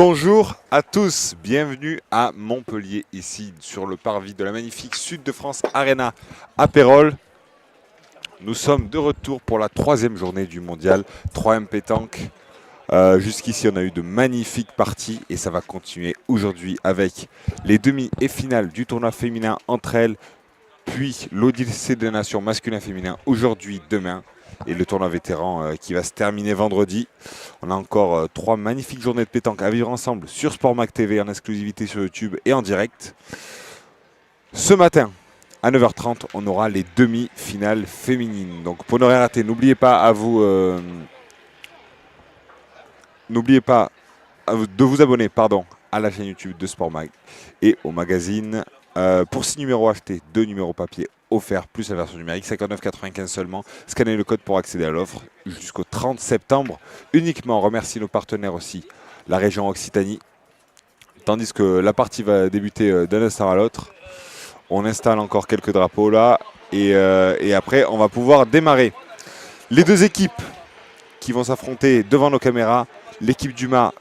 Bonjour à tous, bienvenue à Montpellier, ici sur le parvis de la magnifique Sud de France Arena à Pérols. Nous sommes de retour pour la troisième journée du mondial 3M pétanque. Jusqu'ici, on a eu de magnifiques parties et ça va continuer aujourd'hui avec les demi et finales du tournoi féminin entre elles, puis l'Odyssée des Nations masculin-féminin aujourd'hui, demain, et le tournoi vétéran qui va se terminer vendredi. On a encore 3 magnifiques journées de pétanque à vivre ensemble sur SportMag TV en exclusivité sur YouTube et en direct. Ce matin, à 9h30, on aura les demi-finales féminines. Donc pour ne rien rater, n'oubliez pas de vous abonner à la chaîne YouTube de SportMag et au magazine. Pour 6 numéros achetés, 2 numéros papier offerts, plus la version numérique, 59,95 seulement. Scannez le code pour accéder à l'offre jusqu'au 30 septembre. Uniquement, on remercie nos partenaires aussi, la région Occitanie. Tandis que la partie va débuter d'un instant à l'autre. On installe encore quelques drapeaux là. Et après, on va pouvoir démarrer. Les deux équipes qui vont s'affronter devant nos caméras. L'équipe Dumas,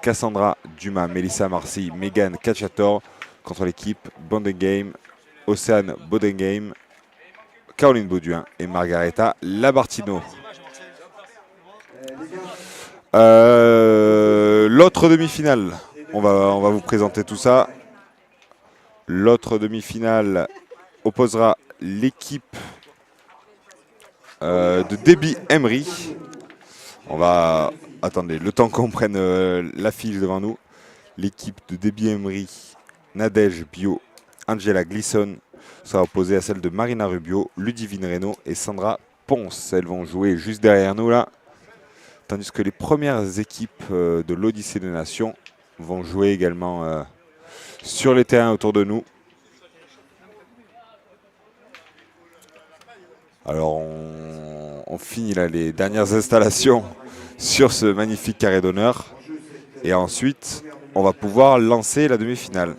Cassandra Dumas, Mélissa Marcy, Megan Cacciator, contre l'équipe Bondengame, Océane Bodengame, Caroline Bauduin et Margareta Labartino. L'autre demi-finale, on va vous présenter tout ça. L'autre demi-finale opposera l'équipe de Debbie Emery. Attendez, le temps qu'on prenne l'affiche devant nous. L'équipe de Debbie Emery, Nadège Bio, Angela Glisson sera opposée à celle de Marina Rubio, Ludivine Reynaud et Sandra Ponce. Elles vont jouer juste derrière nous là. Tandis que les premières équipes de l'Odyssée des Nations vont jouer également sur les terrains autour de nous. Alors on finit là les dernières installations sur ce magnifique carré d'honneur. Et ensuite, on va pouvoir lancer la demi-finale.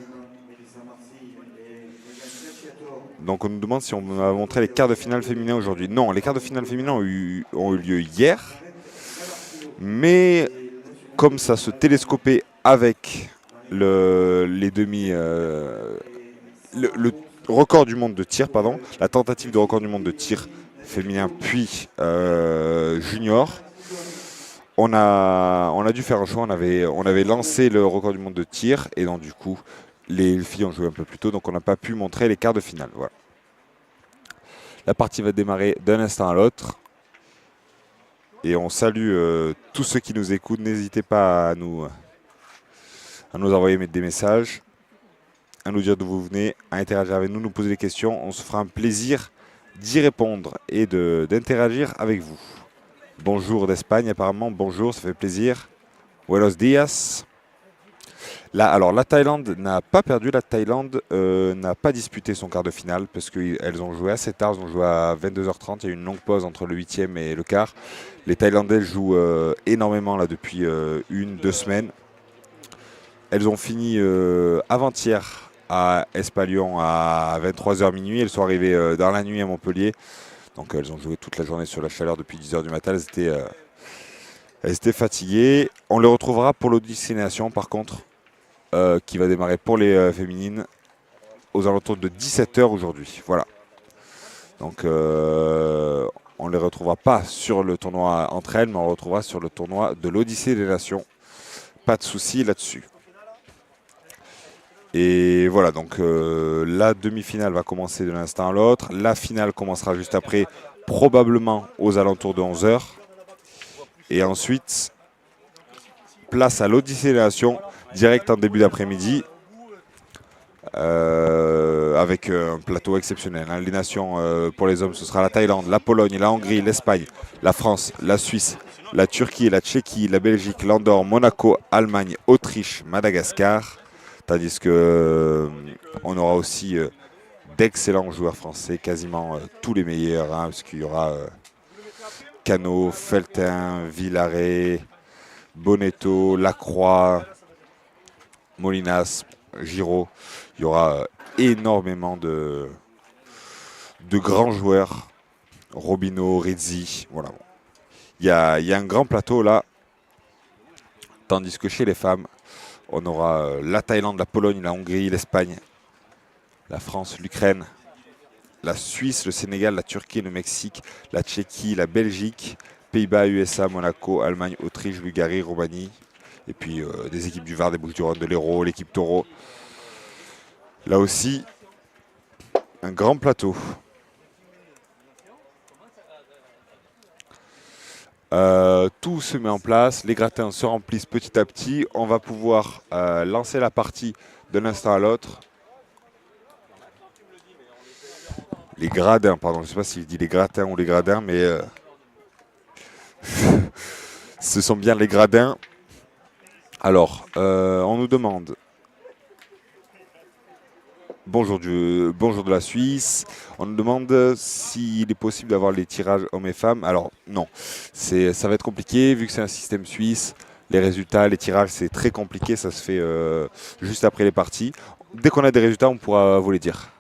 Donc on nous demande si on va montrer les quarts de finale féminins aujourd'hui. Non, les quarts de finale féminins ont eu lieu hier. Mais comme ça se télescopait avec le record du monde de tir, la tentative de record du monde de tir féminin puis junior, on a dû faire un choix. On avait lancé le record du monde de tir et donc du coup les filles ont joué un peu plus tôt, donc on n'a pas pu montrer les quarts de finale. Voilà. La partie va démarrer d'un instant à l'autre. Et on salue tous ceux qui nous écoutent. N'hésitez pas à nous envoyer des messages, à nous dire d'où vous venez, à interagir avec nous, nous poser des questions. On se fera un plaisir d'y répondre et d'interagir avec vous. Bonjour d'Espagne apparemment, bonjour, ça fait plaisir. Buenos días. Alors la Thaïlande n'a pas perdu, la Thaïlande n'a pas disputé son quart de finale parce qu'elles ont joué assez tard, elles ont joué à 22h30, il y a eu une longue pause entre le 8e et le quart. Les Thaïlandais jouent énormément là depuis 1-2 semaines. Elles ont fini avant-hier à Espalion à 23h minuit, elles sont arrivées dans la nuit à Montpellier. Donc elles ont joué toute la journée sur la chaleur depuis 10h du matin, elles étaient fatiguées. On les retrouvera pour l'Odyssée des Nations par contre. Qui va démarrer pour les féminines aux alentours de 17h aujourd'hui. Voilà. Donc on ne les retrouvera pas sur le tournoi entre elles, mais on les retrouvera sur le tournoi de l'Odyssée des Nations. Pas de souci là-dessus. Et voilà, donc la demi-finale va commencer de l'instant à l'autre. La finale commencera juste après, probablement aux alentours de 11h. Et ensuite, place à l'Odyssée des Nations, direct en début d'après-midi, avec un plateau exceptionnel. Hein. Les nations pour les hommes, ce sera la Thaïlande, la Pologne, la Hongrie, l'Espagne, la France, la Suisse, la Turquie, la Tchéquie, la Belgique, l'Andorre, Monaco, Allemagne, Autriche, Madagascar. Tandis que on aura aussi d'excellents joueurs français, quasiment tous les meilleurs, hein, parce qu'il y aura Cano, Feltin, Villaret, Bonetto, Lacroix, Molinas, Giraud. Il y aura énormément de grands joueurs. Robinho, Rizzi. Voilà. Il y a un grand plateau là Tandis que chez les femmes, on aura la Thaïlande, la Pologne, la Hongrie, l'Espagne, la France, l'Ukraine, la Suisse, le Sénégal, la Turquie, le Mexique, la Tchéquie, la Belgique, Pays-Bas, USA, Monaco, Allemagne, Autriche, Bulgarie, Roumanie. Et puis des équipes du Var, des Bouches-du-Rhône, de l'Hérault, l'équipe Taureau. Là aussi, un grand plateau. Tout se met en place, les gratins se remplissent petit à petit. On va pouvoir lancer la partie d'un instant à l'autre. Les gradins, pardon, je ne sais pas si je dis les gratins ou les gradins, mais ce sont bien les gradins. Alors, on nous demande bonjour de la Suisse. On nous demande s'il est possible d'avoir les tirages hommes et femmes. Alors non, ça va être compliqué vu que c'est un système suisse. Les résultats, les tirages, c'est très compliqué. Ça se fait juste après les parties. Dès qu'on a des résultats, on pourra vous les dire.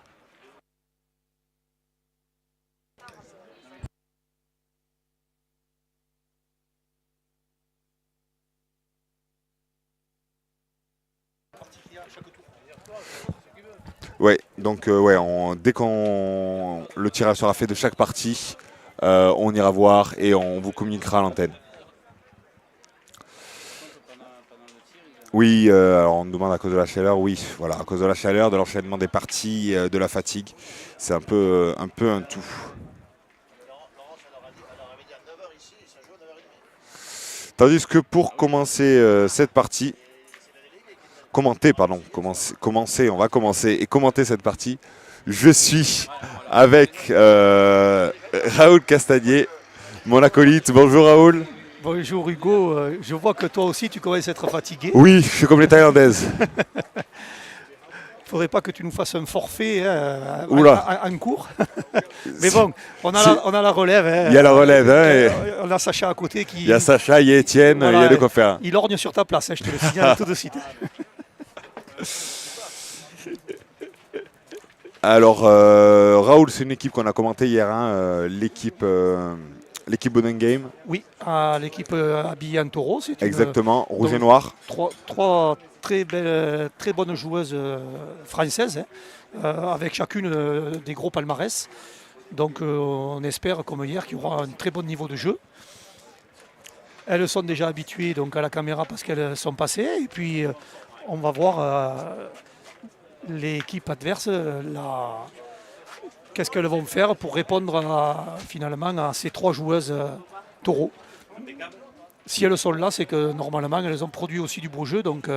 Ouais, donc dès qu'on le tirage sera fait de chaque partie, on ira voir et on vous communiquera à l'antenne. Oui, alors on nous demande à cause de la chaleur, oui, voilà, à cause de la chaleur, de l'enchaînement des parties, de la fatigue, c'est un peu un tout. Tandis que pour commencer cette partie, on va commencer et commenter cette partie. Je suis avec Raoul Castagnier, mon acolyte. Bonjour Raoul. Bonjour Hugo, je vois que toi aussi tu commences à être fatigué. Oui, je suis comme les Thaïlandaises. Il ne faudrait pas que tu nous fasses un forfait en cours. Mais bon, on a la relève. Hein. Il y a la relève. Hein, on a Sacha à côté qui... Il y a Sacha, il y a Étienne, voilà, il y a de quoi faire. Il orgne sur ta place, hein, je te le signale tout de suite. Alors, Raoul, c'est une équipe qu'on a commentée hier, hein, l'équipe Boden Game. Oui, l'équipe habillée en taureau. Exactement, rouge et noir. Trois très bonnes joueuses françaises, hein, avec chacune des gros palmarès. Donc on espère, comme hier, qu'il y aura un très bon niveau de jeu. Elles sont déjà habituées donc, à la caméra parce qu'elles sont passées. Et puis on va voir l'équipe adverse, qu'est-ce qu'elles vont faire pour répondre finalement à ces trois joueuses taureaux. Si elles sont là, c'est que normalement elles ont produit aussi du beau jeu. Donc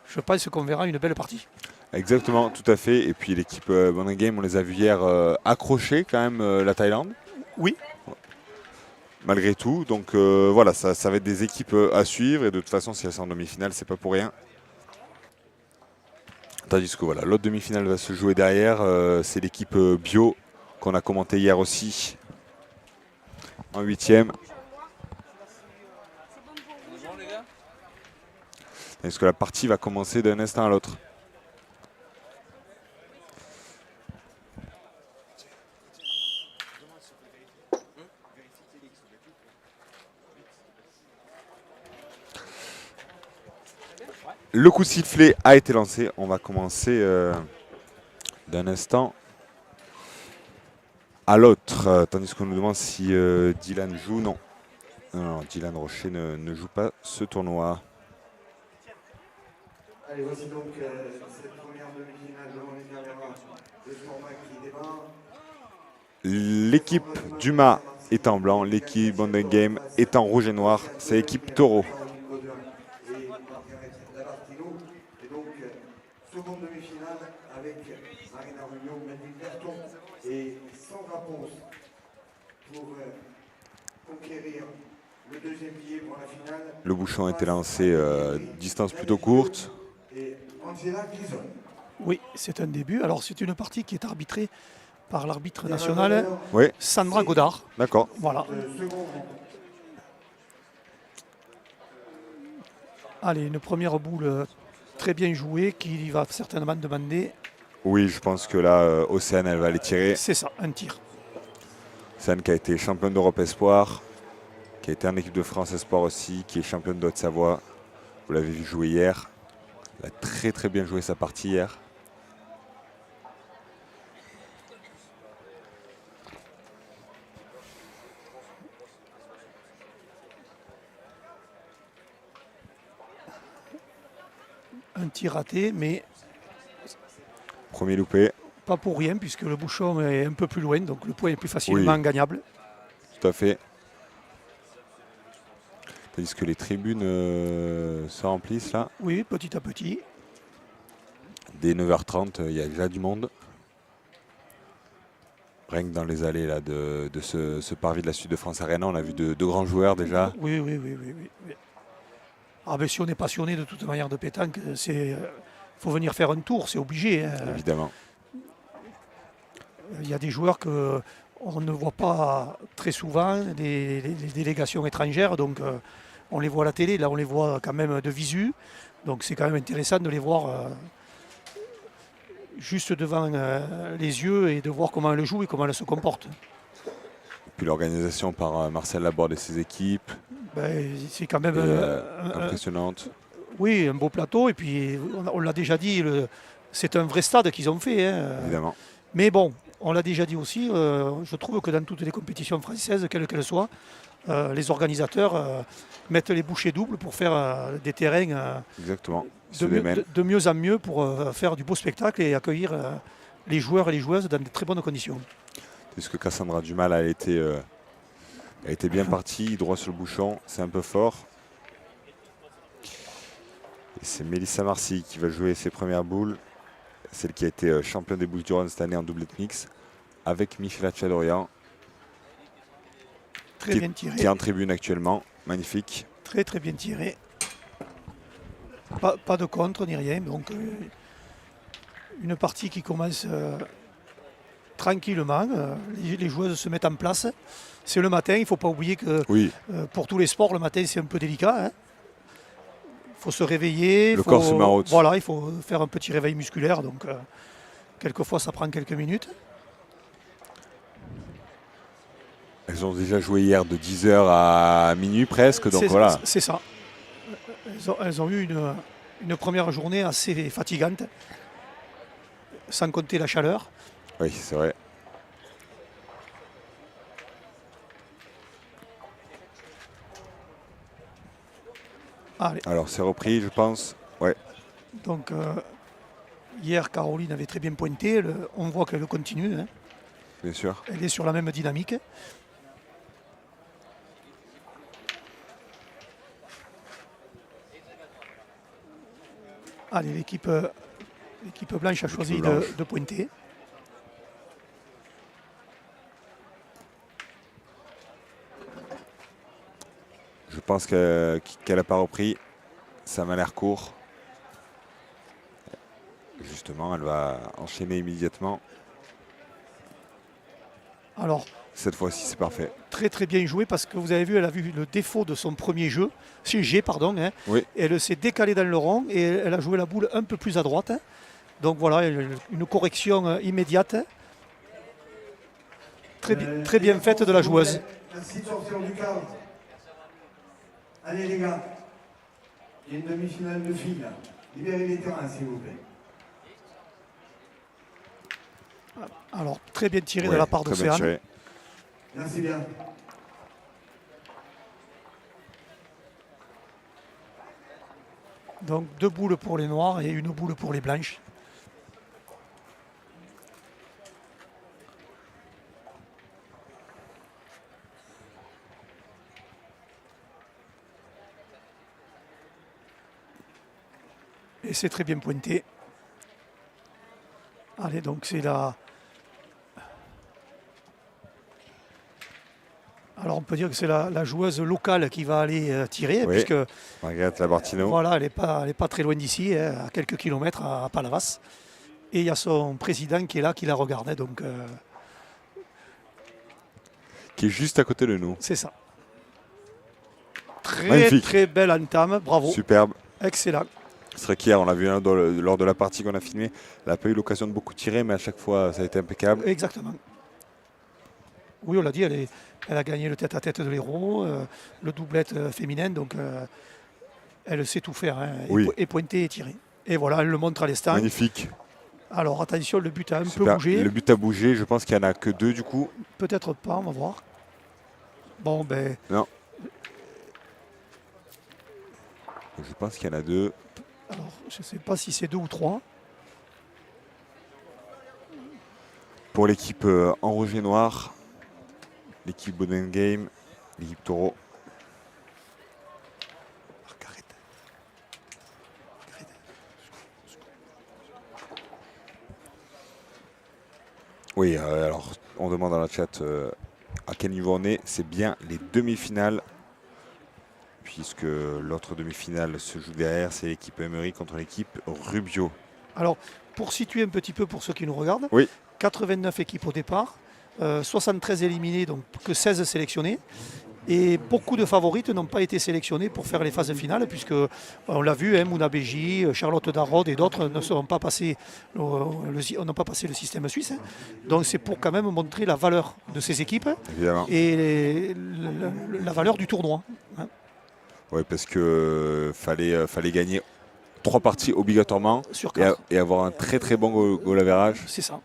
je pense qu'on verra une belle partie. Exactement, tout à fait. Et puis l'équipe Boden Game, on les a vus hier accrocher quand même la Thaïlande. Oui. Malgré tout, donc voilà, ça va être des équipes à suivre et de toute façon si elles sont en demi-finale, c'est pas pour rien. Tandis que voilà, l'autre demi-finale va se jouer derrière, c'est l'équipe Bio qu'on a commenté hier aussi en 8e. Est-ce que la partie va commencer d'un instant à l'autre? Le coup de sifflet a été lancé. On va commencer d'un instant à l'autre. Tandis qu'on nous demande si Dylan joue. Non. Non, Dylan Rocher ne joue pas ce tournoi. Allez, voici donc cette première demi-finale devant les caméras de format qui démarre. L'équipe Dumas est en blanc, l'équipe Boden Game est en rouge et noir. C'est l'équipe Taureau. Seconde demi-finale avec Marina Rugno, Melvin Berton et Sandra Ponce pour conquérir le deuxième billet pour la finale. Le bouchon a été lancé distance plutôt courte. Et Angela Gison. Oui, c'est un début. Alors c'est une partie qui est arbitrée par l'arbitre national, oui. Sandra Godard. D'accord. Voilà. Allez, une première boule très bien jouée qui va certainement demander. Oui, je pense que là, Océane, elle va aller tirer. C'est ça, un tir. Océane qui a été championne d'Europe Espoir, qui a été en équipe de France Espoir aussi, qui est championne d'Haute-Savoie. Vous l'avez vu jouer hier. Elle a très très bien joué sa partie hier. Un tir raté, mais Premier loupé, pas pour rien, puisque le bouchon est un peu plus loin, donc le point est plus facilement Oui. gagnable. tout à fait. Tandis que les tribunes se remplissent là. Oui, petit à petit. Dès 9h30, il y a déjà du monde. Rien que dans les allées là, de ce parvis de la Suite de France Arena, on a vu de grands joueurs déjà. Oui, oui, oui, oui, oui, oui. Ah ben, si on est passionné de toute manière de pétanque, c'est faut venir faire un tour, c'est obligé, hein. Évidemment. Il y a des joueurs que on ne voit pas très souvent, des délégations étrangères, donc on les voit à la télé, là on les voit quand même de visu, donc c'est quand même intéressant de les voir juste devant les yeux et de voir comment elles jouent et comment elles se comportent. Puis l'organisation par Marcel Laborde et ses équipes Ben, c'est quand même est impressionnante. oui, un beau plateau, et puis on l'a déjà dit, c'est un vrai stade qu'ils ont fait, hein. Évidemment. Mais bon, on l'a déjà dit aussi, je trouve que dans toutes les compétitions françaises, quelles qu'elles soient, les organisateurs mettent les bouchées doubles pour faire des terrains Exactement. Ils se de, démènent. de mieux en mieux pour faire du beau spectacle et accueillir les joueurs et les joueuses dans de très bonnes conditions. Est-ce que Cassandra Dumal a été bien partie, droit sur le bouchon, c'est un peu fort. Et c'est Mélissa Marcy qui va jouer ses premières boules. Celle qui a été championne des Bouches du Rhône cette année en doublette mix avec Michela Tchadorian Très bien tiré. qui est en tribune actuellement. Magnifique. Très très bien tiré. Pas de contre ni rien. Donc une partie qui commence tranquillement. Les joueuses se mettent en place. C'est le matin. Il ne faut pas oublier que Oui, pour tous les sports, le matin c'est un peu délicat, hein. Il faut se réveiller. Le corps se met en route. Voilà, il faut faire un petit réveil musculaire. Donc quelquefois ça prend quelques minutes. elles ont déjà joué hier de 10h à minuit presque. Donc voilà. C'est ça. Elles ont eu une première journée assez fatigante, sans compter la chaleur. Oui, c'est vrai. Allez, Alors c'est repris, je pense. Ouais, donc hier Caroline avait très bien pointé. On voit qu'elle continue, hein. bien sûr. Elle est sur la même dynamique. Allez, l'équipe blanche a choisi blanche. de pointer. Je pense qu'elle n'a pas repris. Ça m'a l'air court. Justement, elle va enchaîner immédiatement. Alors, Cette fois-ci, c'est parfait. très très bien joué parce que vous avez vu, elle a vu le défaut de son premier jeu, G, pardon, hein. Oui, Elle s'est décalée dans le rond et elle a joué la boule un peu plus à droite, hein. Donc voilà, une correction immédiate. Très bien faite de la joueuse. Merci de sortir du cadre. Allez les gars, il y a une demi-finale de filles là. Libérez les terrains s'il vous plaît. Alors, très bien tiré de ouais, la part très bien d'Océane. tiré. Merci bien. Donc 2 boules pour les noirs et une boule pour les blanches. Et c'est très bien pointé. Allez, donc c'est la... Alors on peut dire que c'est la joueuse locale qui va aller tirer, Oui. puisque Margaret Labartino. voilà, elle n'est pas très loin d'ici, hein, à quelques kilomètres à Palavas. Et il y a son président qui est là, qui la regarde, hein, donc Qui est juste à côté de nous. c'est ça. Très Magnifique. très belle entame, bravo, Superbe. excellent. C'est vrai qu'hier, on l'a vu lors de la partie qu'on a filmée. Elle n'a pas eu l'occasion de beaucoup tirer, mais à chaque fois, ça a été impeccable. Exactement. Oui, on l'a dit, elle a gagné le tête-à-tête de l'Hérault, le doublette féminin, donc elle sait tout faire, hein, Oui. et pointer et tirer. Et voilà, elle le montre à l'instant. Magnifique. Alors attention, le but a un peu Super. bougé. Le but a bougé, je pense qu'il n'y en a que 2 du coup. Peut-être pas, on va voir. Bon, ben, Non. Je pense qu'il y en a 2. alors, je ne sais pas si c'est 2 ou 3. Pour l'équipe en rouge et noir, l'équipe Boden Game, l'équipe Taureau. Oui, alors on demande dans la chat à quel niveau on est. C'est bien les demi-finales, puisque l'autre demi-finale se joue derrière, c'est l'équipe Emery contre l'équipe Rubio. Alors, pour situer un petit peu pour ceux qui nous regardent, Oui. 89 équipes au départ, 73 éliminés, donc que 16 sélectionnés. Et beaucoup de favorites n'ont pas été sélectionnés pour faire les phases finales, puisque on l'a vu, hein, Mouna Beji, Charlotte Darrod et d'autres n'ont pas passé le système suisse. Hein. Donc c'est pour quand même montrer la valeur de ces équipes Évidemment. et la valeur du tournoi. Hein. Oui, parce que fallait gagner 3 parties obligatoirement Sur 4. et avoir un très très bon goal average. C'est ça.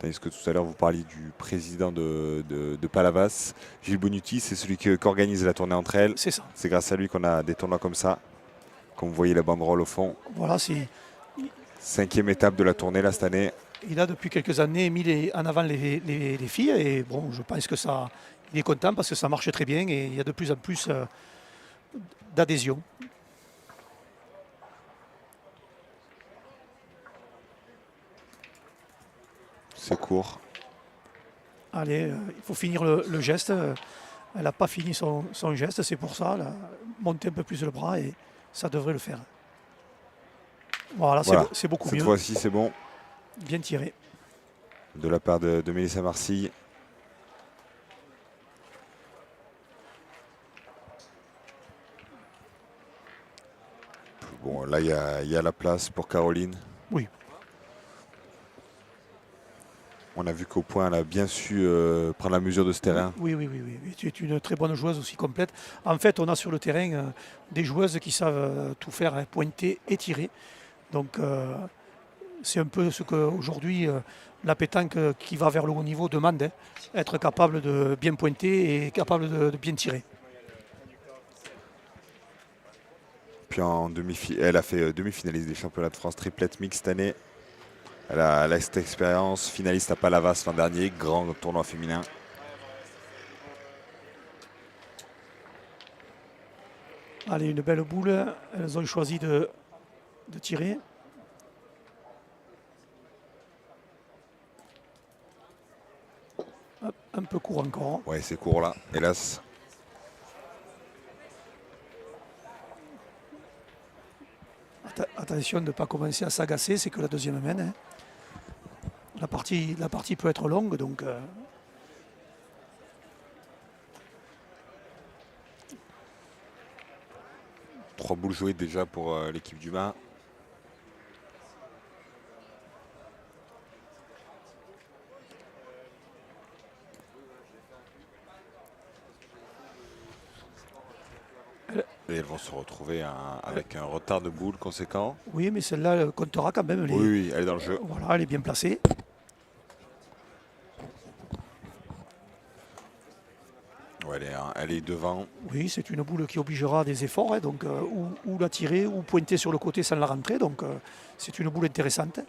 Tandis que tout à l'heure, vous parliez du président de Palavas, Gilles Bonucci, c'est celui qui organise la tournée entre elles. C'est ça. C'est grâce à lui qu'on a des tournois comme ça. Comme vous voyez la banderole au fond. Voilà, c'est. 5e étape de la tournée là cette année. Il a depuis quelques années mis en avant les filles et bon, je pense que ça, il est content parce que ça marche très bien et il y a de plus en plus d'adhésion. C'est court. Allez, il faut finir le geste. Elle n'a pas fini son geste, c'est pour ça. Elle a monté un peu plus le bras et ça devrait le faire. Voilà, Voilà. c'est beaucoup Cette mieux. fois-ci, c'est bon. Bien tiré. De la part de Mélissa Marcille. Bon, là, il y a la place pour Caroline. Oui. On a vu qu'au point, elle a bien su prendre la mesure de ce terrain. Oui. Tu es une très bonne joueuse aussi complète. En fait, on a sur le terrain des joueuses qui savent tout faire, hein, pointer et tirer. Donc, c'est un peu ce qu'aujourd'hui la pétanque qui va vers le haut niveau demande. Hein, être capable de bien pointer et capable de bien tirer. Puis elle a fait demi-finaliste des championnats de France triplette mixte cette année. Elle a cette expérience, finaliste à Palavas l'an dernier, grand tournoi féminin. Allez, une belle boule. Elles ont choisi de tirer. Hop, un peu court encore. Ouais, c'est court là, hélas. Attention de ne pas commencer à s'agacer, c'est que la deuxième main. Hein. La partie peut être longue, donc... 3 boules jouées déjà pour l'équipe du Mans. Et elles vont se retrouver avec un retard de boules conséquent. Oui, mais celle-là comptera quand même. Oui, elle est dans le jeu. Voilà, elle est bien placée. Ouais, elle est devant. Oui, c'est une boule qui obligera des efforts, hein, donc ou la tirer ou pointer sur le côté sans la rentrer. Donc c'est une boule intéressante.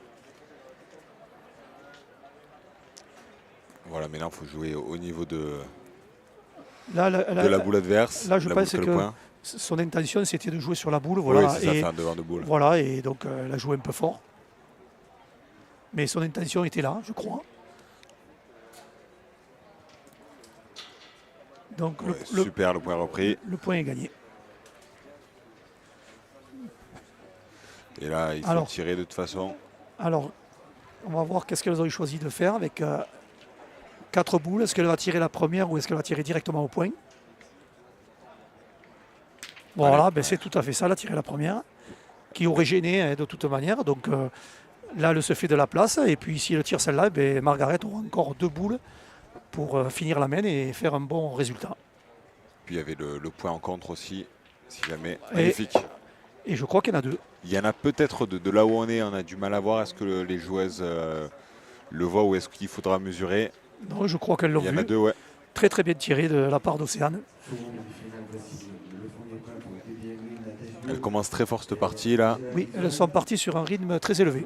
Voilà, maintenant il faut jouer au niveau de de la boule adverse. Là, je pense que point. son intention, c'était de jouer sur la boule. Voilà, Oui, c'est ça, faire un devant de boule. Voilà, et donc elle a joué un peu fort. Mais son intention était là, je crois. Donc Ouais, super, le point repris. Le point est gagné. Et là, il faut tirer de toute façon. Alors, on va voir qu'est-ce qu'elles ont choisi de faire avec 4 boules. Est-ce qu'elle va tirer la première ou est-ce qu'elle va tirer directement au point? Voilà, ben c'est tout à fait ça, elle a tiré la première, qui aurait gêné hein, de toute manière. Donc là, elle se fait de la place. Et puis si elle tire celle-là, ben, Margaret aura encore 2 boules pour finir la main et faire un bon résultat. Puis il y avait le point en contre aussi. si jamais. Et- Magnifique. Et je crois qu'il y en a deux. Il y en a peut-être deux. De là où on a du mal à voir. Est-ce que les joueuses le voient ou est-ce qu'il faudra mesurer? Non, je crois qu'elles l'ont Il y en a vu. deux, ouais. Très très bien tiré de la part d'Océane. Elle commence très fort cette partie là. Oui, elles sont parties sur un rythme très élevé.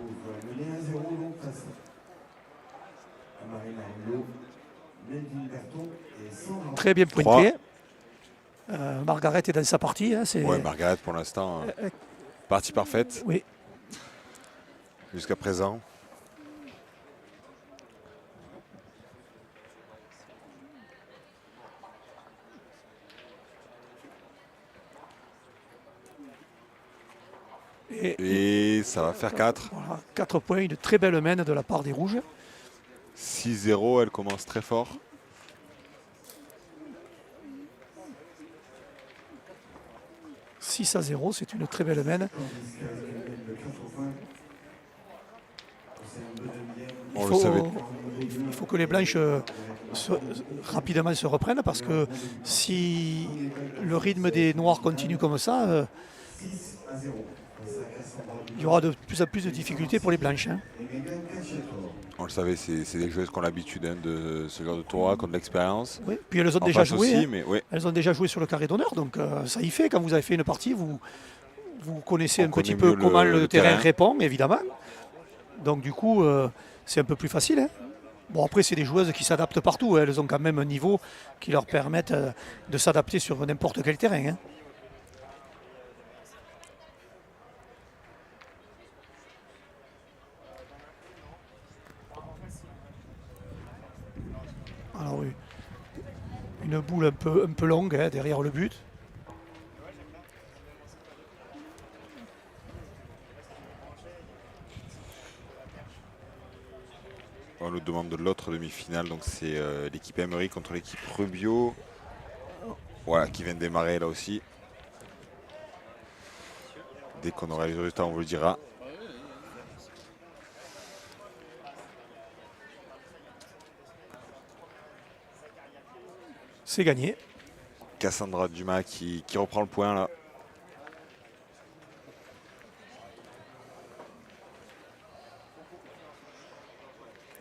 Mené 1-0 donc face à Marina Hulot, Melvin Berton et Sandra. Très bien pointé. Margaret est dans sa partie. Hein, Ouais, Margaret pour l'instant, partie parfaite oui, jusqu'à présent. Et ça va faire 4. voilà, 4 points, une très belle main de la part des rouges. 6-0, elle commence très fort. « 6-0, c'est une très belle main. On le savait. Il faut que les blanches rapidement se reprennent parce que si le rythme des noirs continue comme ça, il y aura de plus en plus de difficultés pour les blanches. Hein. On le savait, c'est des joueuses qui ont l'habitude de ce genre de tournoi, qui ont de l'expérience. Oui. Puis elles ont En déjà face joué. aussi, Hein. mais ouais. Elles ont déjà joué sur le carré d'honneur, donc ça y fait. Quand vous avez fait une partie, vous connaissez On un petit connaît peu mieux comment le le terrain terrain. répond, évidemment. Donc du coup, c'est un peu plus facile. Hein. Bon, après, c'est des joueuses qui s'adaptent partout. Hein. Elles ont quand même un niveau qui leur permettent de s'adapter sur n'importe quel terrain. Hein. Alors, oui, une boule un peu longue hein, derrière le but. On nous demande de l'autre demi-finale, donc c'est l'équipe Emery contre l'équipe Rubio. Voilà, qui vient de démarrer là aussi. Dès qu'on aura les résultats, on vous le dira. C'est gagné. Cassandra Dumas qui reprend le point là.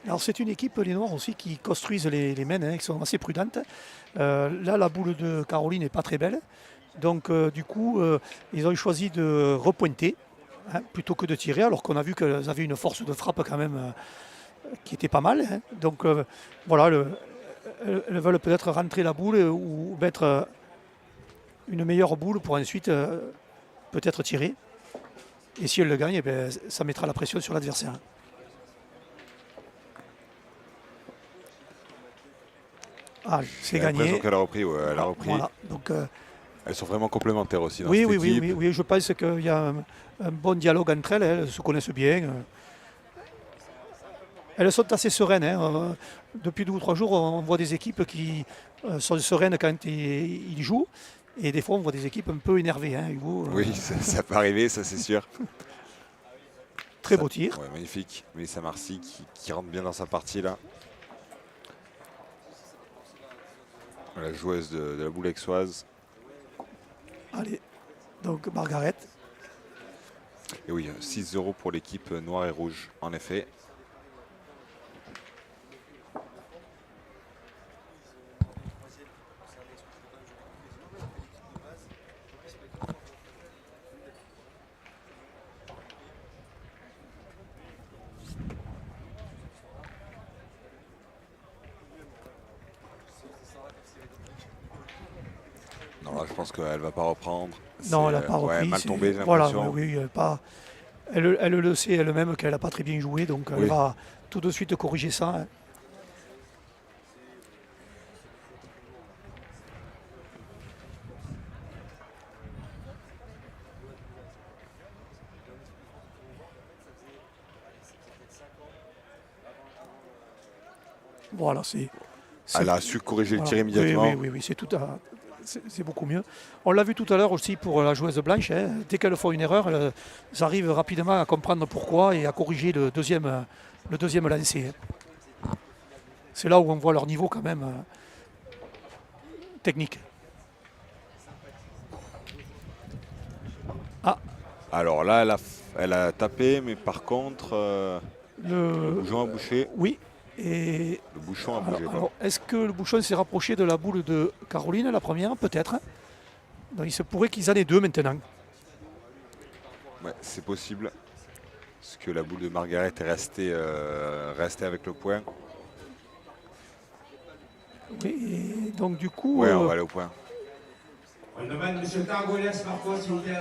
Alors c'est une équipe, les Noirs aussi, qui construisent les mains, hein, qui sont assez prudentes. Là, la boule de Caroline n'est pas très belle. Donc du coup, ils ont choisi de repointer hein, plutôt que de tirer, alors qu'on a vu qu'elles avaient une force de frappe quand même qui était pas mal. Hein. Donc voilà, elles veulent peut-être rentrer la boule ou mettre une meilleure boule pour ensuite peut-être tirer. Et si elles le gagnent, eh bien, ça mettra la pression sur l'adversaire. Ah, c'est J'ai l'impression gagné. qu'elle a repris, ouais, elle a repris. Voilà. Donc, Elles sont vraiment complémentaires aussi dans oui, cette oui, oui, équipe. oui, oui, je pense qu'il y a un bon dialogue entre elles. Elles se connaissent bien. Elles sont assez sereines. Hein. Depuis 2 ou 3 jours, on voit des équipes qui sont sereines quand ils jouent. Et des fois, on voit des équipes un peu énervées. Hein, Hugo. Oui, ça peut arriver, ça c'est sûr. Très beau tir. Ouais, magnifique. Mélissa Marcy qui rentre bien dans sa partie là. La joueuse de la boule aixoise. Allez, donc Margaret. Et oui, 6-0 pour l'équipe noire et rouge, en effet. Non, là, je pense qu'elle va pas reprendre. Non, elle n'a C'est, pas repris. ouais, mal tombé, j'ai Voilà, l'impression. oui, elle le sait elle-même qu'elle n'a pas très bien joué, donc elle Oui. va tout de suite corriger ça. Hein. Voilà, Elle a su corriger le voilà. tir immédiatement. Oui, c'est beaucoup mieux. On l'a vu tout à l'heure aussi pour la joueuse blanche. Hein. Dès qu'elles font une erreur, elles arrivent rapidement à comprendre pourquoi et à corriger le deuxième lancer. Hein. C'est là où on voit leur niveau quand même technique. Alors là, elle a tapé, mais par contre, le bouchon a bouché. Oui. Et le bouchon a bougé. Alors, est-ce que le bouchon s'est rapproché de la boule de Caroline, la première? Peut-être. Donc il se pourrait qu'ils en aient deux maintenant. Ouais, c'est possible. Parce que la boule de Margaret est restée avec le point. Oui, et donc du coup... Ouais, on va aller au point. On demande M. Cargoles, Marco, s'il vous plaît.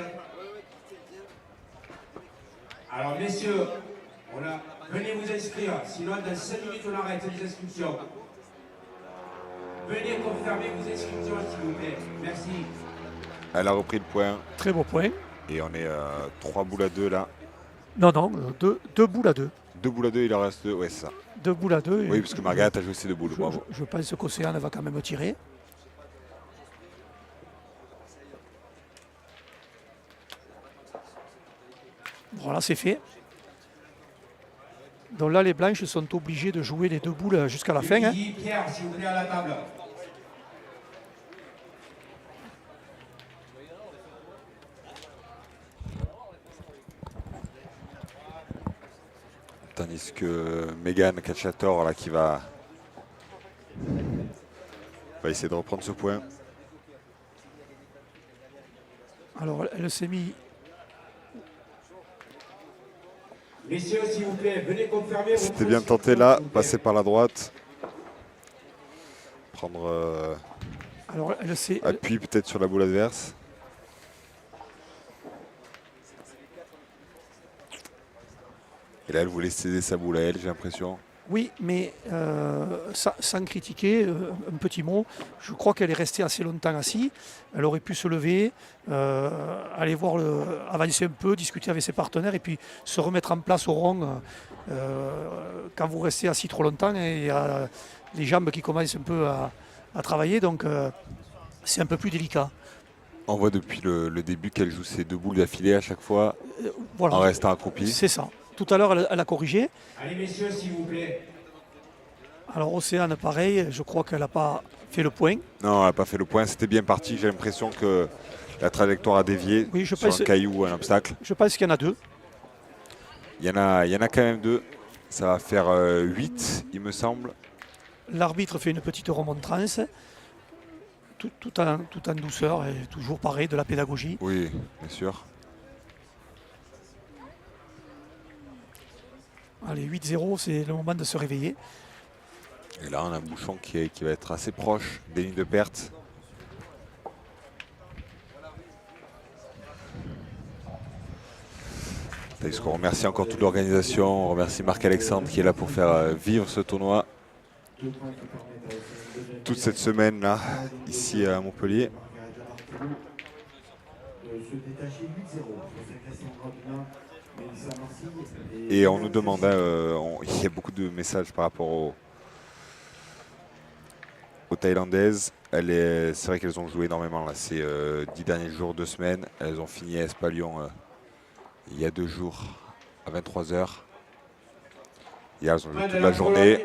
Alors, messieurs, venez vous inscrire, sinon dans 5 minutes on arrête les inscriptions. Venez confirmer vos inscriptions, s'il vous plaît. Merci. Elle a repris le point. Très beau point. Et on est 3 boules à 2 là. Non, deux boules à 2. 2 boules à 2, il en reste 2, ouais, c'est ça. 2 boules à 2. Oui, parce que Margaret a joué ses 2 boules. Bravo. Je pense qu'Océane va quand même tirer. Voilà, c'est fait. Donc là, les blanches sont obligées de jouer les 2 boules jusqu'à la fin. Hein. Pierre, s'il vous plaît, à la table. Tandis que Megan Cacciator, là, qui va essayer de reprendre ce point. Alors, elle s'est mis... Messieurs, s'il vous plaît, venez confirmer. C'était bien tenté là, passer par la droite. Prendre Alors, appui peut-être sur la boule adverse. Et là, elle voulait céder sa boule à elle, j'ai l'impression. Oui, mais sans critiquer, un petit mot, je crois qu'elle est restée assez longtemps assise. Elle aurait pu se lever, aller voir, avancer un peu, discuter avec ses partenaires et puis se remettre en place au rond. Quand vous restez assis trop longtemps, il y a les jambes qui commencent un peu à travailler, donc c'est un peu plus délicat. On voit depuis le début qu'elle joue ses 2 boules d'affilée à chaque fois, Voilà. en restant accroupie. C'est ça. Tout à l'heure, elle a corrigé. Allez, messieurs, s'il vous plaît. Alors, Océane, pareil, je crois qu'elle n'a pas fait le point. Non, elle n'a pas fait le point. C'était bien parti. J'ai l'impression que la trajectoire a dévié sur un caillou ou un obstacle. Je pense qu'il y en a 2. Il y en a quand même 2. Ça va faire 8, il me semble. L'arbitre fait une petite remontrance, tout en douceur et toujours pareil, de la pédagogie. Oui, bien sûr. Allez, 8-0, c'est le moment de se réveiller. Et là, on a un bouchon qui va être assez proche des lignes de perte. On remercie encore toute l'organisation. On remercie Marc-Alexandre qui est là pour faire vivre ce tournoi toute cette semaine-là, ici à Montpellier. Et on nous demande, il y a beaucoup de messages par rapport aux Thaïlandaises. C'est vrai qu'elles ont joué énormément là, ces 10 derniers jours, 2 semaines. Elles ont fini à Espalion il y a 2 jours à 23h. Hier, elles ont joué toute la journée.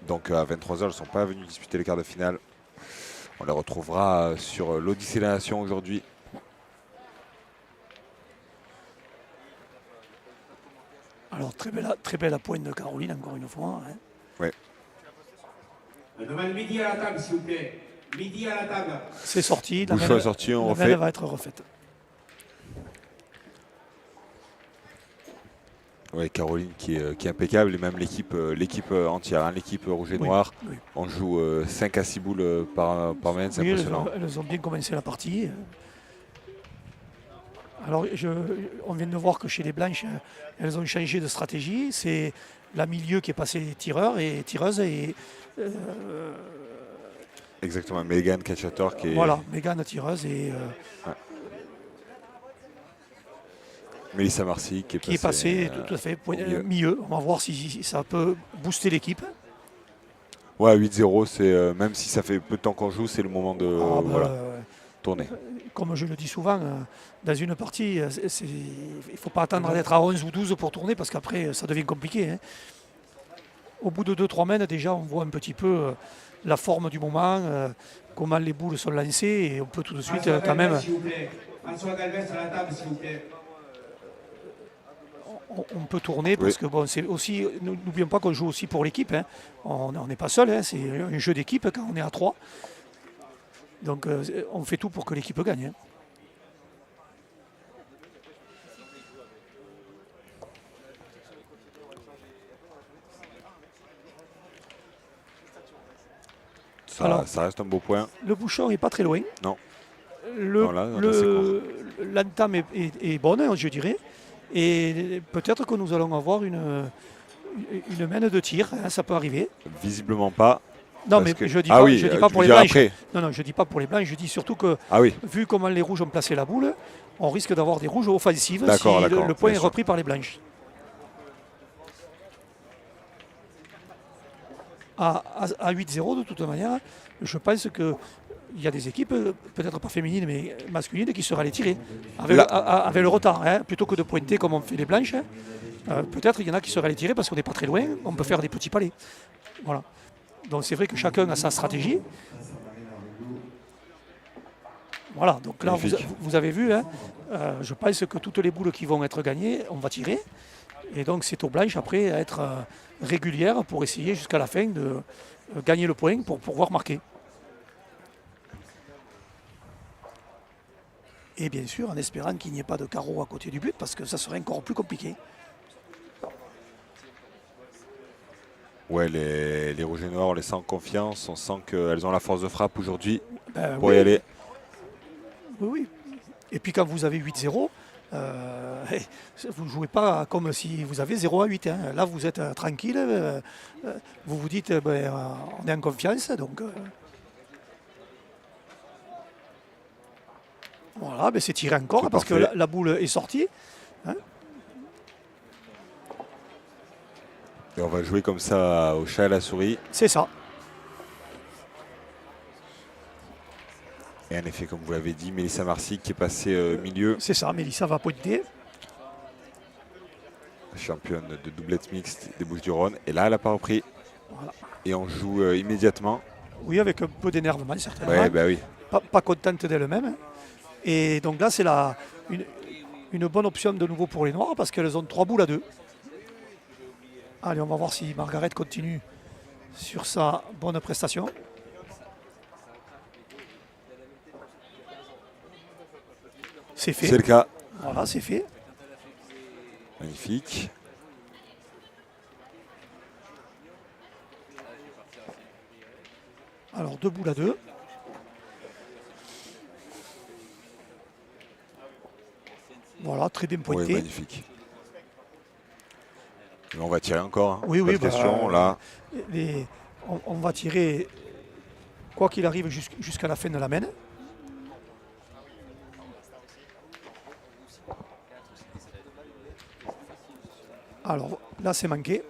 Donc à 23h, elles ne sont pas venues disputer les quarts de finale. On les retrouvera sur l'Odyssée de la Nation aujourd'hui. Alors très belle à pointe de Caroline, encore une fois. Hein. Oui. On demande midi à la table, s'il vous plaît. Midi à la table. C'est sorti. Bouchon est sorti, on refait. La va être refaite. Oui, Caroline qui est impeccable et même l'équipe entière, hein, l'équipe rouge et noir. Oui. On joue 5 à 6 boules par main, c'est impressionnant. Elles ont bien commencé la partie. Alors, on vient de voir que chez les blanches, elles ont changé de stratégie. C'est la milieu qui est passée tireur et tireuse. Et, exactement, Megan Cacciator qui est... Voilà, Megan tireuse et... Ouais. Mélissa Marcy qui est passée tout à fait milieu. On va voir si ça peut booster l'équipe. Ouais, 8-0, c'est même si ça fait peu de temps qu'on joue, c'est le moment de tourner. Comme je le dis souvent, dans une partie, il ne faut pas attendre d'être à 11 ou 12 pour tourner parce qu'après, ça devient compliqué. Hein. Au bout de 2-3 mènes, déjà, on voit un petit peu la forme du moment, comment les boules sont lancées et on peut tout de suite quand même... François Galvez à la table, s'il vous plaît. on peut tourner parce que bon, c'est aussi, n'oublions pas qu'on joue aussi pour l'équipe. Hein. On n'est pas seul, hein, c'est un jeu d'équipe quand on est à 3. Donc on fait tout pour que l'équipe gagne. Hein. Alors, ça reste un beau point. Le bouchon n'est pas très loin. Non. L'entame est bonne, je dirais. Et peut-être que nous allons avoir une mène de tir, hein, ça peut arriver. Visiblement pas. Non, mais je dis pas pour les blanches. Non, je dis pas pour les blanches, je dis surtout que vu comment les rouges ont placé la boule, on risque d'avoir des rouges offensives si le point est repris par les blanches. À 8-0 de toute manière, je pense qu'il y a des équipes, peut-être pas féminines mais masculines, qui seraient allées tirer avec le retard, hein, plutôt que de pointer comme on fait les blanches. Hein, peut-être il y en a qui seraient allées tirer parce qu'on n'est pas très loin, on peut faire des petits palets. Voilà. Donc c'est vrai que chacun a sa stratégie. Voilà, donc là vous avez vu, hein, je pense que toutes les boules qui vont être gagnées, on va tirer. Et donc c'est aux blanches après à être régulières pour essayer jusqu'à la fin de gagner le point pour pouvoir marquer. Et bien sûr en espérant qu'il n'y ait pas de carreau à côté du but parce que ça serait encore plus compliqué. Ouais, les rouges et noirs, on les sent en confiance, on sent qu'elles ont la force de frappe aujourd'hui pour y aller. Oui. Et puis quand vous avez 8-0, vous ne jouez pas comme si vous avez 0-8. Hein. Là, vous êtes tranquille, vous vous dites on est en confiance. Donc, voilà, c'est tiré encore parce que la boule est sortie. Hein. Et on va jouer comme ça au chat et à la souris. C'est ça. Et en effet, comme vous l'avez dit, Mélissa Marcy qui est passée milieu. C'est ça, Mélissa va pointer. Championne de doublette mixte des Bouches-du-Rhône. Et là, elle n'a pas repris. Voilà. Et on joue immédiatement. Oui, avec un peu d'énervement, certainement. Ouais, bah oui. Pas contente d'elle-même. Et donc là, c'est une bonne option de nouveau pour les Noirs parce qu'elles ont 3 boules à 2. Allez, on va voir si Margaret continue sur sa bonne prestation. C'est fait. C'est le cas. Voilà, c'est fait. Magnifique. Alors, 2 boules à 2. Voilà, très bien pointé. Oui, magnifique. Mais on va tirer encore. Hein. Oui, pas de question, là. On va tirer, quoi qu'il arrive, jusqu'à la fin de la mène. Alors là, c'est manqué.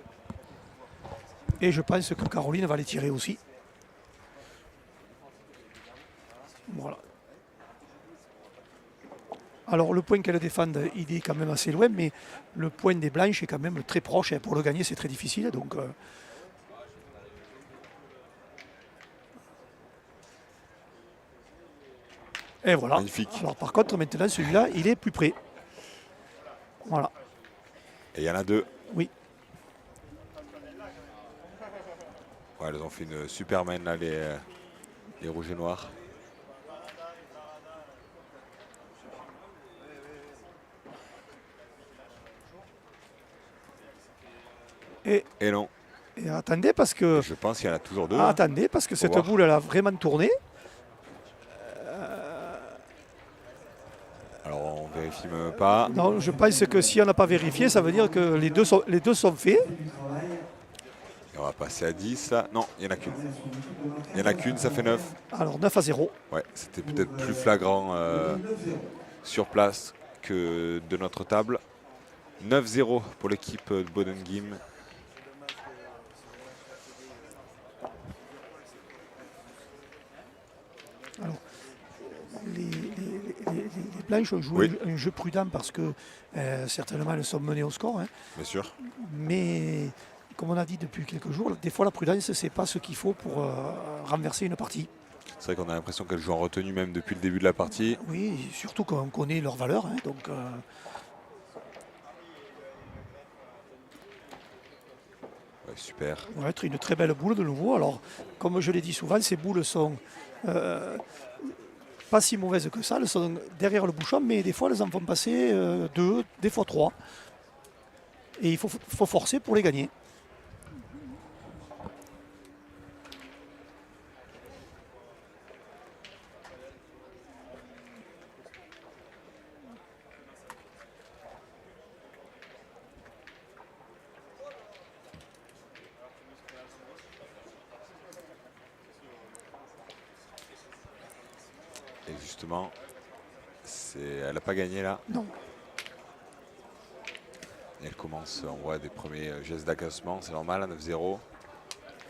Et je pense que Caroline va les tirer aussi. Voilà. Alors le point qu'elle défende, il est quand même assez loin, mais le point des blanches est quand même très proche. Pour le gagner, c'est très difficile. Donc, et voilà. Magnifique. Alors par contre, maintenant, celui-là, il est plus près. Voilà. Et il y en a 2. Oui. Ouais, elles ont fait une super main là, les rouges et noirs. Et non. Et attendez parce que... Et je pense qu'il y en a toujours 2. Attendez parce que cette boule, elle a vraiment tourné. Alors on vérifie même pas. Non, je pense que si on n'a pas vérifié, ça veut dire que les deux sont faits. Et on va passer à 10 là. Non, il n'y en a qu'une. Il n'y en a qu'une, ça fait 9. Alors 9-0. Ouais, c'était peut-être plus flagrant sur place que de notre table. 9-0 pour l'équipe de Bodengim. Alors, les blanches ont joué un jeu prudent parce que certainement elles sont menées au score. Hein. Bien sûr. Mais comme on a dit depuis quelques jours, des fois la prudence, c'est pas ce qu'il faut pour renverser une partie. C'est vrai qu'on a l'impression qu'elles jouent en retenue même depuis le début de la partie. Oui, surtout quand on connaît leurs valeurs. Hein, donc, Ouais, super. Ça va être une très belle boule de nouveau. Alors, comme je l'ai dit souvent, ces boules sont pas si mauvaises que ça. Elles sont derrière le bouchon, mais des fois, elles en font passer 2, des fois 3. Et il faut forcer pour les gagner. Et justement, elle n'a pas gagné là. Non. Et elle commence, on voit des premiers gestes d'agacement, c'est normal à 9-0. On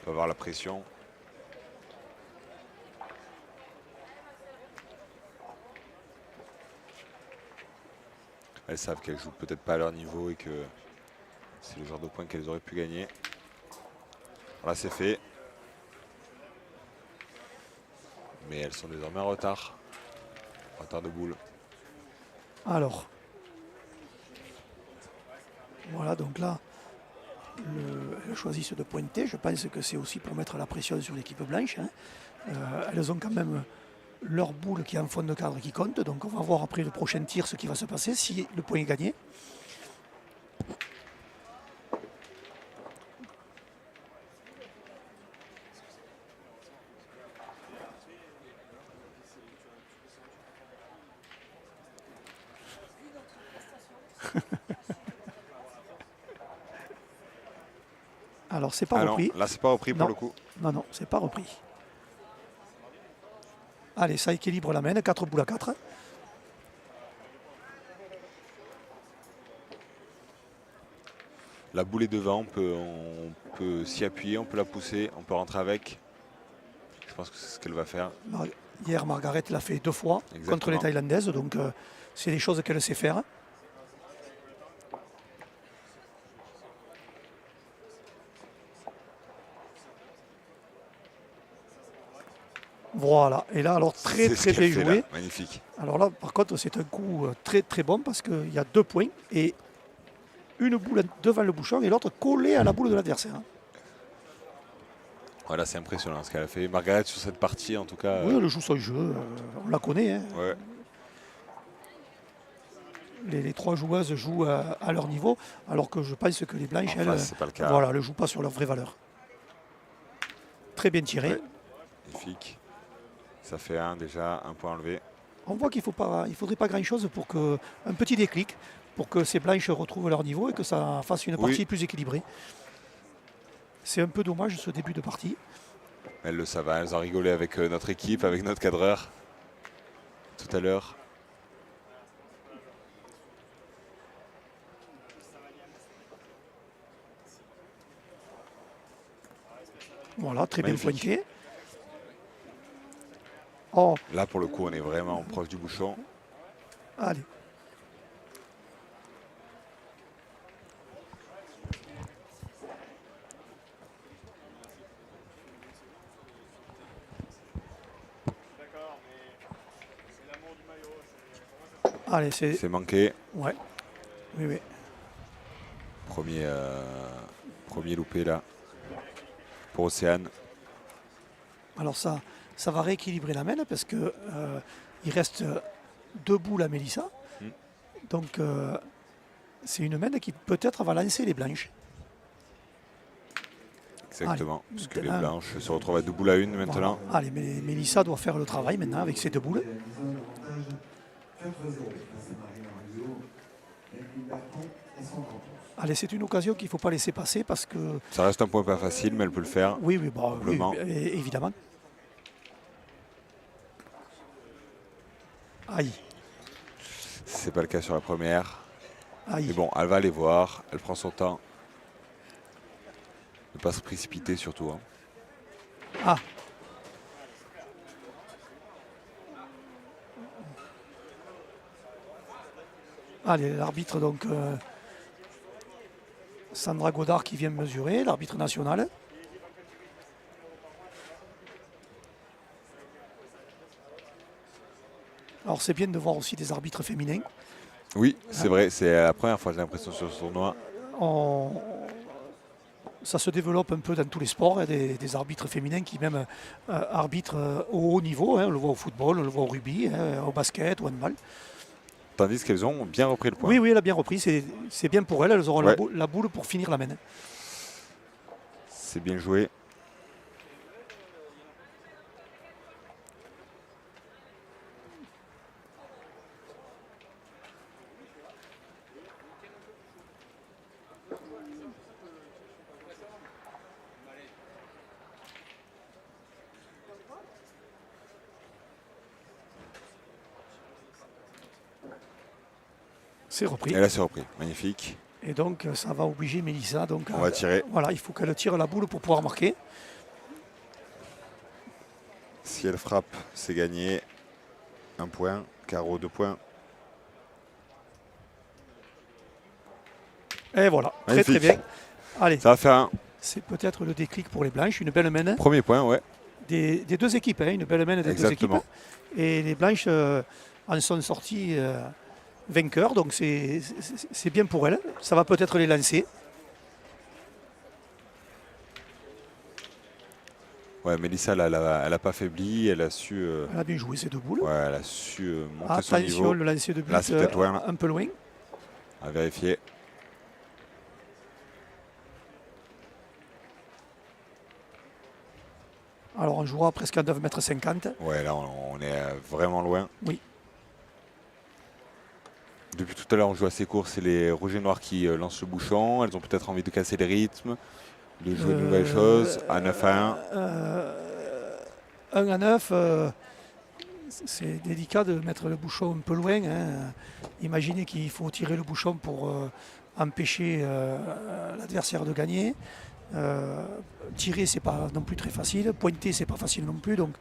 va avoir la pression. Elles savent qu'elles jouent peut-être pas à leur niveau et que c'est le genre de points qu'elles auraient pu gagner. Voilà, c'est fait. Mais elles sont désormais en retard. Retard de boule. Alors, voilà, donc là, elles choisissent de pointer. Je pense que c'est aussi pour mettre la pression sur l'équipe blanche. Hein. Elles ont quand même leur boule qui est en fond de cadre qui compte. Donc on va voir après le prochain tir ce qui va se passer, si le point est gagné. Alors c'est pas Ah non, repris. là c'est pas repris pour Non. le coup. Non, non, c'est pas repris. Allez, ça équilibre la main, 4 boules à 4. La boule est devant, on peut s'y appuyer, on peut la pousser, on peut rentrer avec. Je pense que c'est ce qu'elle va faire. Hier, Margaret l'a fait 2 fois Exactement. contre les Thaïlandaises, donc c'est des choses qu'elle sait faire. Voilà, et là, alors très C'est ce très qu'elle bien fait, joué. là. Magnifique. Alors là, par contre, c'est un coup très très bon parce qu'il y a 2 points et une boule devant le bouchon et l'autre collée à la boule de l'adversaire. Voilà, c'est impressionnant ce qu'elle a fait. Margaret sur cette partie, en tout cas. Oui, elle joue son jeu, on la connaît. Hein. Ouais. Les 3 joueuses jouent à leur niveau, alors que je pense que les blanches, En elles, face, c'est pas le cas. voilà, ne jouent pas sur leur vraie valeur. Très bien tiré. Ouais. Magnifique. Ça fait déjà, un point enlevé. On voit qu'il ne faudrait pas grand-chose pour que un petit déclic, pour que ces blanches retrouvent leur niveau et que ça fasse une partie Oui. plus équilibrée. C'est un peu dommage ce début de partie. Elles le savent, elles ont rigolé avec notre équipe, avec notre cadreur tout à l'heure. Voilà, très bien Magnifique. pointé. Oh, Là, pour le coup, on est vraiment proche du bouchon. allez. Allez, c'est... C'est manqué. Ouais. Oui, oui. Premier loupé là. Pour Océane. Alors ça va rééquilibrer la main parce que il reste 2 boules à Mélissa. Mm. Donc c'est une main qui peut-être va lancer les blanches. Exactement. Allez, Parce que les maintenant. blanches se retrouvent à 2 boules à 1 maintenant. Voilà. Allez, mais Mélissa doit faire le travail maintenant avec ses 2 boules. Ils ont un avantage 4-0 face à Marina Rubio, Jacqueline Berton et Sandra Ponce. Allez, c'est une occasion qu'il ne faut pas laisser passer parce que... Ça reste un point pas facile, mais elle peut le faire. Oui, oui, bah, oui, Probablement. évidemment. Aïe, C'est pas le cas sur la première. aïe. Mais bon, elle va aller voir. Elle prend son temps. Ne pas se précipiter surtout. Hein. Ah. Allez, l'arbitre donc Sandra Godard qui vient mesurer, l'arbitre national. Alors c'est bien de voir aussi des arbitres féminins. Oui, c'est vrai. C'est la première fois, j'ai l'impression, sur ce tournoi. On, ça se développe un peu dans tous les sports, hein, des arbitres féminins qui même arbitrent au haut niveau. Hein, on le voit au football, on le voit au rugby, hein, au basket, au handball. Tandis qu'elles ont bien repris le point. Oui, oui, elle a bien repris. C'est bien pour elles. Elles auront Ouais. la boule pour finir la main. C'est bien joué. C'est repris. Et là, c'est repris. Magnifique. Et donc, ça va obliger Mélissa. Donc, On va tirer. Voilà, il faut qu'elle tire la boule pour pouvoir marquer. Si elle frappe, c'est gagné. 1 point. Carreau, 2 points. Et voilà, Magnifique. très très bien. Allez, Ça va faire un c'est peut-être le déclic pour les Blanches. Une belle main premier point, ouais. des deux équipes. Hein, une belle main des deux Exactement. équipes. Et les Blanches en sont sorties vainqueurs. Donc, c'est bien pour elles. Ça va peut-être les lancer. Ouais, Mélissa, elle a pas faibli. Elle a su, Elle a bien joué ces deux boules. ouais, elle a su monter son Attention, niveau. le lancer de but Là, c'est peut-être loin, là. un peu loin. À vérifier. Alors, on jouera presque à 9,50 m. Ouais, là, on est vraiment loin. Oui. Depuis tout à l'heure, on joue assez court. C'est les rouges et noirs qui lancent le bouchon. Elles ont peut-être envie de casser les rythmes, de jouer de nouvelles choses. À 9 à 1. 1 à 9, c'est délicat de mettre le bouchon un peu loin. Hein. Imaginez qu'il faut tirer le bouchon pour empêcher l'adversaire de gagner. Tirer, c'est pas non plus très facile. Pointer, c'est pas facile non plus. Donc,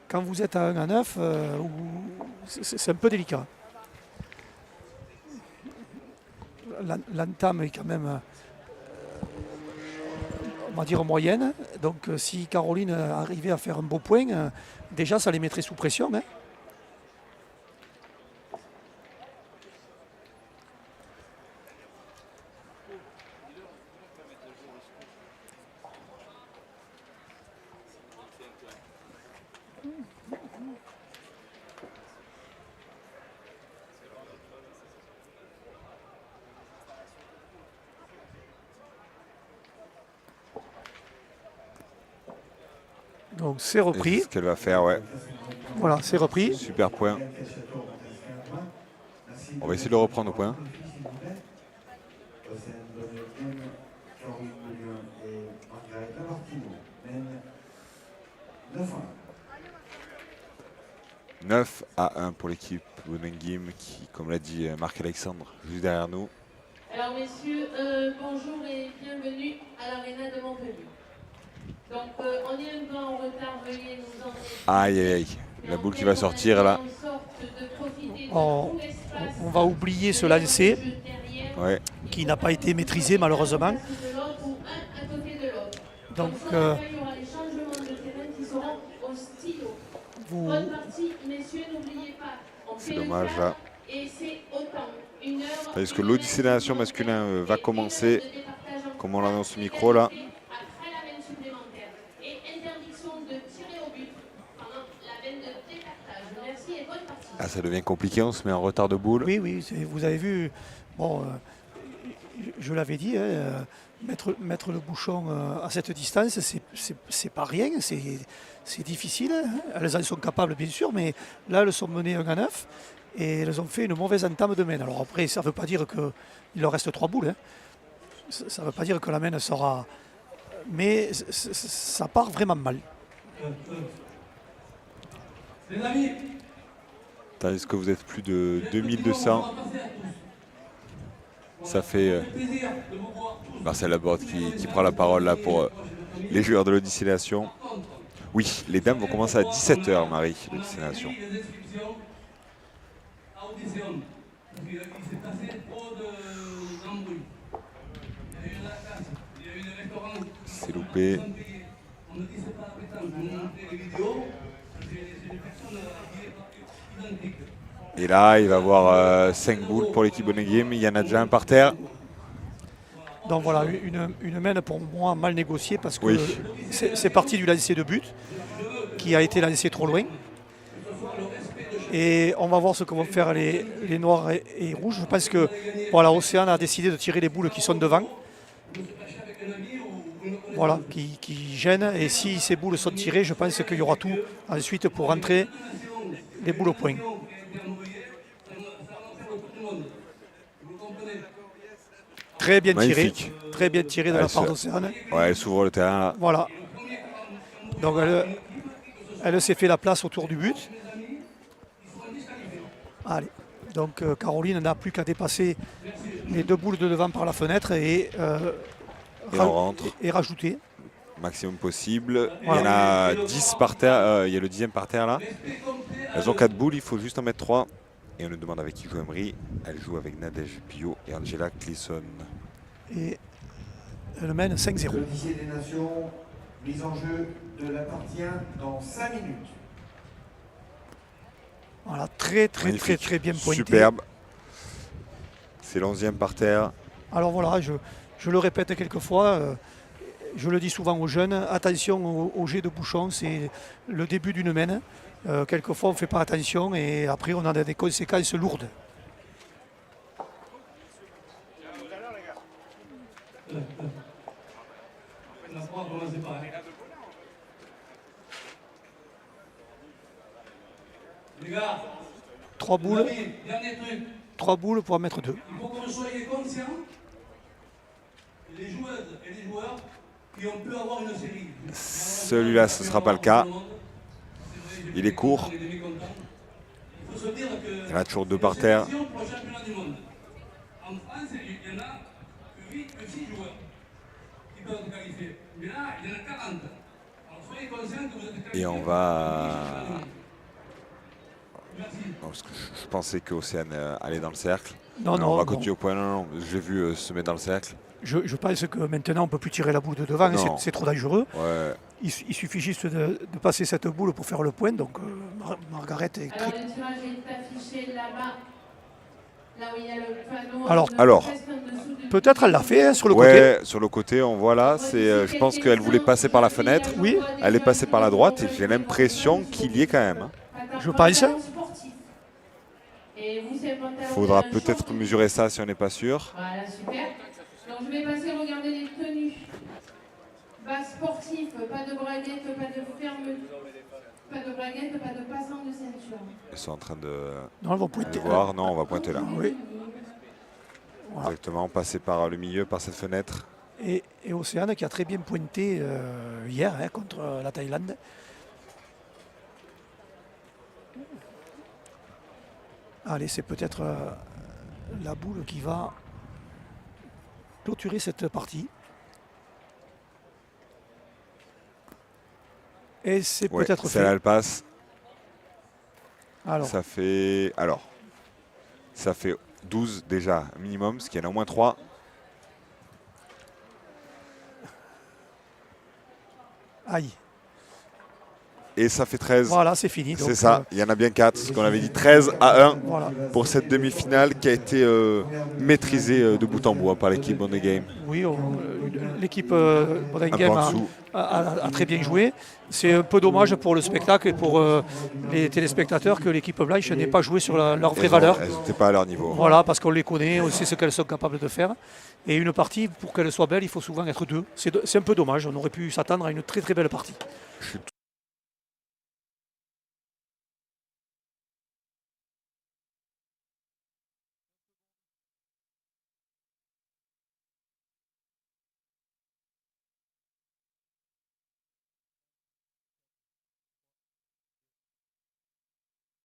quand vous êtes à 1 à 9, c'est un peu délicat. L'entame est quand même, on va dire, moyenne. Donc, si Caroline arrivait à faire un beau point, déjà, ça les mettrait sous pression. Hein. Donc, c'est Et repris. c'est ce qu'elle va faire, ouais. Voilà, c'est repris. Super point. On va essayer de le reprendre au point. 9 à 1 pour l'équipe Bonengim qui, comme l'a dit Marc-Alexandre, juste derrière nous. Alors messieurs, bonjour et bienvenue à l'Arena de Montpellier. Donc on est un peu en retard, veuillez nous en excuser. Aïe aïe aïe, la boule qui va sortir là. On va oublier ce lancer Ouais. qui n'a pas été maîtrisé malheureusement. Donc, c'est dommage là. Parce que l'Odyssée des Nations masculin va commencer, comme on l'annonce au micro là. Ah, ça devient compliqué, on se met en retard de boule. Oui, oui, vous avez vu, bon, je l'avais dit, hein, mettre le bouchon à cette distance, c'est pas rien, c'est difficile. Hein. Elles en sont capables, bien sûr, mais là, elles sont menées 1 à 9 et elles ont fait une mauvaise entame de main. Alors après, ça ne veut pas dire qu'il leur reste 3 boules. Hein. Ça ne veut pas dire que la main sera... Mais ça part vraiment mal. Les amis, Tandis que vous êtes plus de 2200. Ça fait Marcel Laborde qui prend la parole là pour les joueurs de l'Odyssée des Nations. Oui, les dames vont commencer à 17h, Marie, l'Odyssée des Nations. C'est loupé. Et là, il va y avoir 5 boules pour l'équipe Bonengim. Il y en a déjà un par terre. Donc voilà, une main pour moi mal négociée parce que Oui. c'est parti du lancer de but qui a été lancé trop loin. Et on va voir ce que vont faire les noirs et rouges. Je pense que voilà, Océane a décidé de tirer les boules qui sont devant. Voilà, qui gênent. Et si ces boules sont tirées, je pense qu'il y aura tout ensuite pour rentrer les boules au point. Très bien tiré. Magnifique. Très bien tiré de la part d'Océane. Ouais, elle s'ouvre le terrain là. Voilà. Donc elle s'est fait la place autour du but. Allez. Donc Caroline n'a plus qu'à dépasser les 2 boules de devant par la fenêtre et on rentre. et rajouter. Maximum possible. Voilà. Il y en a 10 par terre. Il y a le 10e par terre là. Elles ont 4 boules, il faut juste en mettre 3. Et on nous demande avec qui joue Emery. Elle joue avec Nadège Pio et Angela Clisson. Et elle mène 5-0. Le lycée des Nations, mise en jeu de la partie 1 dans 5 minutes. Voilà, très Magnifique. bien pointé. Superbe. C'est l'11e par terre. Alors voilà, je le répète quelques fois, je le dis souvent aux jeunes, attention au jet de bouchon, c'est le début d'une mène. Quelquefois on ne fait pas attention et après on a des conséquences lourdes. Les gars, 3 boules, dernier truc, 3 boules pour en mettre 2. il faut que vous soyez conscients, les joueuses et les joueurs, qu'on peut avoir une série. Celui-là, ce ne sera pas le cas. Il est court. Il faut se dire que Il y en a toujours 2 par terre. pour le championnat du monde. En France, il y en a que 6 joueurs qui peuvent se qualifier. Mais là, il y en a 40. Alors soyez conscients que vous êtes qualifiés. Et on va... Non, parce que je pensais qu'Océane allait dans le cercle. Non, On va non, continuer au point. Non, j'ai vu se mettre dans le cercle. je pense que maintenant on ne peut plus tirer la boule de devant, et Non. c'est trop dangereux. Ouais. Il suffit juste de passer cette boule pour faire le point, donc Margaret est Alors très... le tirage est affiché là-bas, là où il y a le panneau. Alors. Presque en dessous du- Peut-être elle l'a fait hein, sur le côté. Ouais, sur le côté, on voit là. Je pense qu'elle voulait passer par la fenêtre. Oui. Elle est passée par la droite et j'ai l'impression qu'il y est quand même. Hein. Je pense. Il faudra peut-être mesurer ça si on n'est pas sûr. Voilà, super. Donc je vais passer, regarder les tenues. Bas sportif, pas de braguette, pas de ferme, pas de braguette, pas de passant de ceinture. Ils sont en train de Non, elles vont pointer. voir. Non, on va pointer là. Oui. Voilà. Exactement, passer par le milieu, par cette fenêtre. Et Océane qui a très bien pointé hier hein, contre la Thaïlande. Allez, c'est peut-être la boule qui va clôturer cette partie. Et c'est Ouais, peut-être celle-là, fait. elle passe. Alors, Ça fait 12 déjà minimum, ce qui y en a au moins 3. aïe. Et ça fait 13. Voilà, c'est fini. Donc, C'est ça, il y en a bien 4, ce qu'on avait dit 13-1 voilà. pour cette demi-finale qui a été maîtrisée de bout en bout par l'équipe Bondé Game. Oui, l'équipe Un peu Bodengame en dessous. a très bien joué. C'est un peu dommage pour le spectacle et pour les téléspectateurs que l'équipe blanche n'ait pas joué sur leur vraie valeur. Elles n'étaient pas à leur niveau. Voilà, parce qu'on les connaît, on sait ce qu'elles sont capables de faire. Et une partie, pour qu'elle soit belle, il faut souvent être 2. C'est un peu dommage, on aurait pu s'attendre à une très très belle partie. Je suis